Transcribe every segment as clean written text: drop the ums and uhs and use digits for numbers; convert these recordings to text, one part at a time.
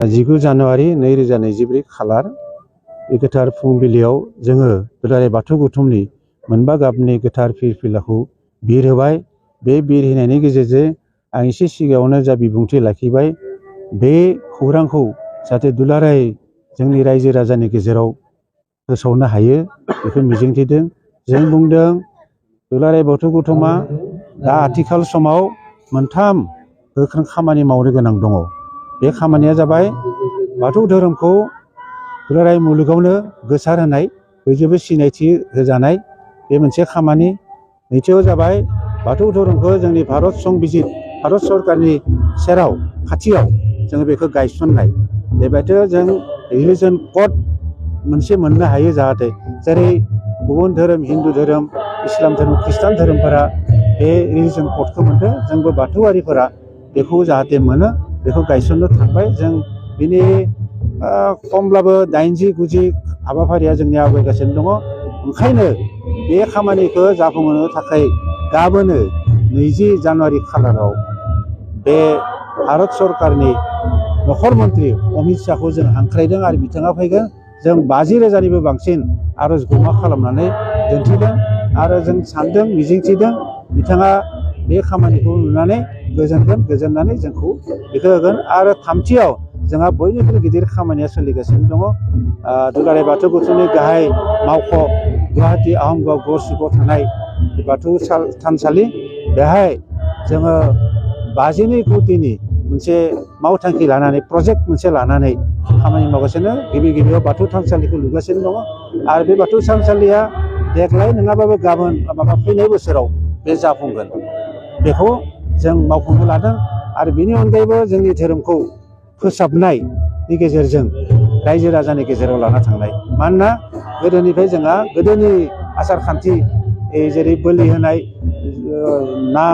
19 जानुवारि 2024 खालार बे गोथार फुंबिलियाव जोङो दुलाराय बाथौ गौथुमनि मोनबा गाबनि गोथार फिरफिलाखौ बिरहोबाय। बे बिरहोनायनि गेजेरजों आं एसे सिगाङावनो जा बिबुंथि लाखिबाय, बे खौरांखौ जाहाथे दुलाराय जोंनि रायजो राजानि गेजेराव फोसावनो हायो बेखौ मिजिंथिदों। जों बुंदों दुलाराय बाथौ गौथुमा दा आथिखाल समाव मोनथाम गोख्रों खामानि मावनो गोनां दङ। बे खामानिया जाबाय बाथौ धोरोमखौ दुलाराय मुलुगावनो गोसार होनाय, बयजोंबो सिनायथि होजानाय बे मोनसे खामानि। नैथियाव जाबाय बाथौ धोरोमखौ जोंनि भारत सरकारनि सेराव खाथियाव जोङो बेखौ गायसननाय। बेबायदि जों रिलिजन कड मोनसे मोननो हायो, जाहाथे जेरै गुबुन धोरोम हिन्दु धोरोम, इस्लाम धोरोम, ख्रिस्टान धोरोमफोरा बे रिलिजन क'डखौ मोनदों, जोंबो बाथौआरिफोरा बेखौ जाहाथे मोनो बेखौ गायसननो थांबाय। जों बिनि खमब्लाबो 80-90 हाबाफारिया जोंनि आवगायगासिनो दङ। ओंखायनो बे खामानिखौ जाफुंहोनो थाखाय गाबोनो 20 जानुवारि खालाराव बे भारत सरकारनि नखर मन्त्रि अमित शाहखौ जों हांख्रायदों आरो बिथाङा फैगोन। जों 50,000निबो बांसिन आर'ज गमा खालामनानै दिन्थिदों आरो जों सानदों, मिजिंथिदों बिथाङा बे खामानिखौ नुनानै गोजोनगोन, गोजोननानै जोंखौ बेखौ होगोन। आरो थामथियाव जोंहा बयनिख्रुइ गिदिर खामानिया सोलिगासिनो दङ। दुलाराय बाथौ गौथुमनि गाहाय मावख' गुवाहाटि आहमगाव गड़चुकआव थानाय बाथौ थानसालि, बेहाय जोङो 52 कौटिनि मोनसे मावथांखि लानानै, प्रजेक्ट मोनसे लानानै खामानि मावगासिनो। गिबियाव बाथौ थानसालिखौ लुगासिनो दङ आरो बे बाथौ थानसालिया देग्लाय नङाबाबो गाबोन फैनाय बोसोराव बे जाफुंगोन, बेखौ जों मावफुंनो लादों। आरो बेनि अनगायैबो जोंनि धोरोमखौ फोसाबनायनि गेजेरजों रायजो राजानि गेजेराव लाना थांनाय। मानोना गोदोनिफ्राय जोंहा गोदोनि आसार खान्थि, जेरै बोलि होनाय, ना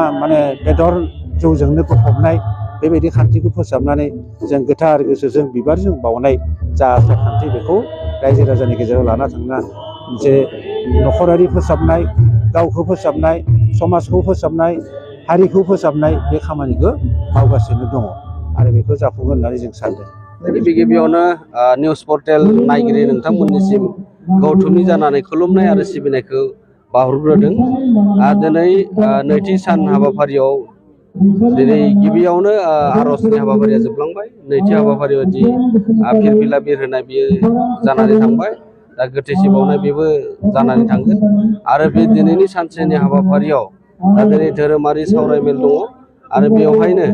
बेदर जौजोंनो गफबनाय, बेबायदि खान्थिखौ फोसाबनानै जों गोथार गोसोजों बिबारजों बावनाय जा आसार खान्थि, बेखौ रायजो राजानि गेजेराव लाना थांना मोनसे नखरारि फोसाबनाय, गावखौ फोसाबनाय, समाजखौ फोसाबनाय, हारिखौ फोसाबनाय बे खामानिखौ मावगासिनो दङ आरो बेखौ जाफुंगोन होननानै जों सानदों। गिबियावनो निउस पर्टेल नायगिरि नोंथांमोननिसिम गौथुमनि जानानै खुलुमनाय आरो सिबिनायखौ बावहरग्रोदों। दिनै नैथि सान हाबाफारियाव दिनै गिबियावनो आर'जनि हाबाफारिया जोबलांबाय। नैथि हाबाफारि बायदि फिरफिला बिरहोनाय बियो जानानै थांबाय। दा गोथैसि बावनाय बेबो जानानै थांगोन। आरो बे दिनैनि सानसेनि हाबाफारियाव दा दिनै धोरोमारि सावरायमेल दङ आरो बेवहायनो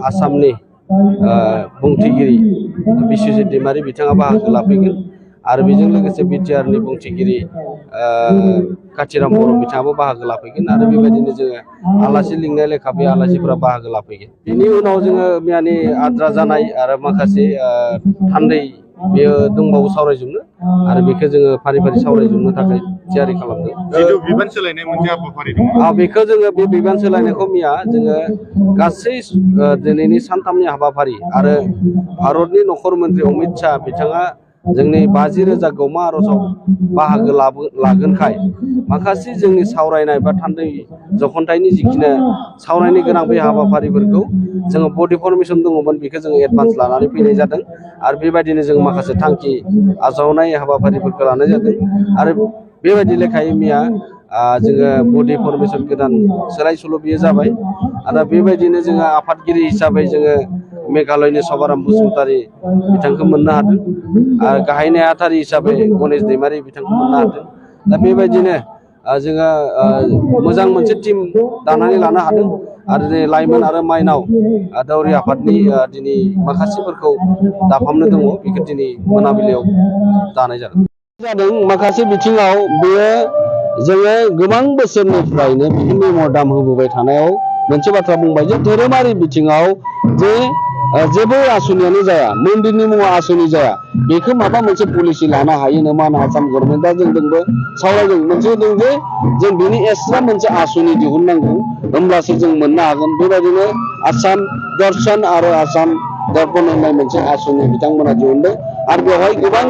आसामनि बुंथिगिरि बिस्वजित दैमारि बिथाङा बाहागो लाफैगोन आरो बेजों लोगोसे बिटिआरनि बुंथिगिरि काथिराम बर' बिथाङाबो बाहागो लाफैगोन आरो बेबायदिनो जोङो आलासि लिंनाय लेखा बे आलासिफोरा बाहागो लाफैगोन। बेनि उनाव जोङो मैयानि आद्रा जानाय आरो माखासे थान्दै बेयो दंबावो सावरायजोबनो, आरो बेखौ जोङो फारि फारि सावरायजोबनो थाखाय थियारि खालामदों। बिबान सोलायनाय मोनसे हाबाफारि दङ। बेखौ जोङो बे बिबान सोलायनायखौ मैया जोङो गासै दिनैनि सानथामनि हाबाफारि आरो भारतनि नखर मन्त्रि अमित शाह बिथाङा जोंनि 50,000 गौमा आर'जआव बाहागो लागोनखाय माखासे जोंनि सावरायनाय बा थान्दै जखन्थाइनि जिखिनि सावरायनो गोनां बे हाबाफारिफोरखौ जोङो बडि फरमेसन दङमोन, बेखौ जोङो एडभान्स लानानै फैनाय जादों आरो बेबायदिनो जों माखासे थांखि आजावनाय हाबाफारिफोरखौ लानाय जादों। आरो बेबायदि लेखायै मैया जोङो बडि फरमेसन गोदान सोलाय सोल' बियो जाबाय। आरो बेबायदिनो जोङो आफादगिरि हिसाबै जोङो मेघालयनि सभाराम बसुमतारी बिथांखौ मोननो हादों आरो गाहाय नेहाथारि हिसाबै गणेश दैमारि बिथांखौ मोननो हादों। दा बेबायदिनो जोङो मोजां मोनसे टिम दानानै लानो हादों आरो दिनै लाइमोन आरो माइनाव दौरि आफादनि दिनै माखासेफोरखौ दाफामनो दङ, बेखौ दिनै मोनाबिलियाव दानाय जादों। माखासे बिथिङाव बेयो जोङो गोबां बोसोरनिफ्रायनो बिनि मेम'र दाम होबोबाय थानायाव मोनसे बाथ्रा बुंबाय जे धोरोमारि बिथिङाव जे जेबो आसनियानो जाया, मन्दिरनि मुङाव आसनि जाया, बेखौ माबा मोनसे पलिसि लानो हायो नामा होनना आसाम गभर्नमेन्टआ जोंजोंबो सावरायदों। मोनसे दं जे जों बिनि एक्सट्रा मोनसे आसनि दिहुननांगौ, होमब्लासो जों मोननो हागोन। बेबायदिनो आसाम दर्शन आरो आसाम दर्पण होननाय मोनसे आसनि बिथांमोना दिहुनदों आरो बेवहाय गोबां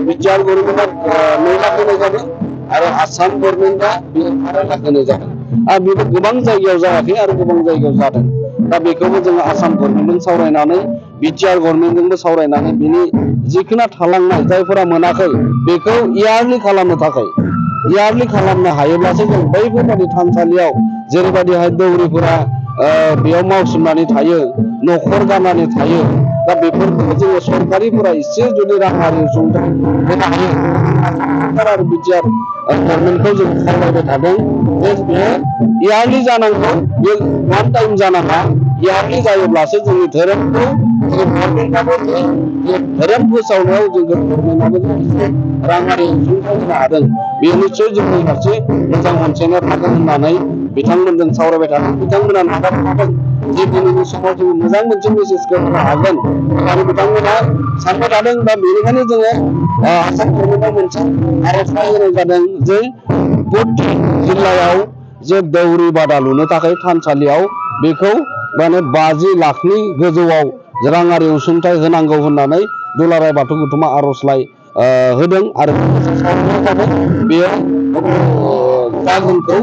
बिटिआर गभर्नमेन्टआ 9 लाख होनाय जादों आरो आसाम गभर्नमेन्टआ 12 लाख होनाय जादों। आरो बेबो गोबां जायगायाव जायाखै आरो गोबां जायगायाव जादों। दा बेखौबो जोङो आसाम गभर्नमेन्टजों सावरायनानै बिटिआर गभर्नमेन्टजोंबो सावरायनानै बिनि जिखिना थालांनाय जायफोरा मोनाखै बेखौ इयारलि खालामनो थाखाय इयारलि खालामनो हायोब्लासो जों बैफोरबादि थानसालियाव जेरैबायदिहाय दौरिफोरा बेयाव मावसोमनानै थायो न'खर गारनानै थायो दा बेफोरखौ जोङो सरकारिफोरा एसे जुदि राङारि अनसुंथाइ होनो हायो आरो बिटिआर गभर्नमेन्टखौ जों खावलायबाय थादों जे बेयो इयारलि जानांगौ बे वान टाइम जानाङा इयारलि जायोब्लासो जोंनि धोरोमखौ गभर्नमेन्टआबो धोरोम फोसावनायाव जोङो गभर्नमेन्टआबो राङारि अनसुंथाइ होनो हादों बेयो निस्सय जोंनि फारसे मोजां अनसायनाय थागोन होननानै बिथांमोनजों सावरायबाय थादों बिथांमोना नाजाबाय जे दिनैनि समाव जोङो मोजां मोनसे मेसेजखौ होनो हागोन आरो बिथांमोना सानबाय थादों दा बेनिखायनो जोङो आसाम गभर्नमेन्टआव मोनसे आर'जलाइ होनाय जादों जे प्रति जिल्लायाव जे दौरि बादा लुनो थाखाय थानसालियाव बेखौ माने 50 लाखनि गोजौआव राङारि अनसुंथाइ होनांगौ होननानै दुलाराय बाथौ गौथुमा आर'जलाइ होदों आरो बेयो जागोनखौ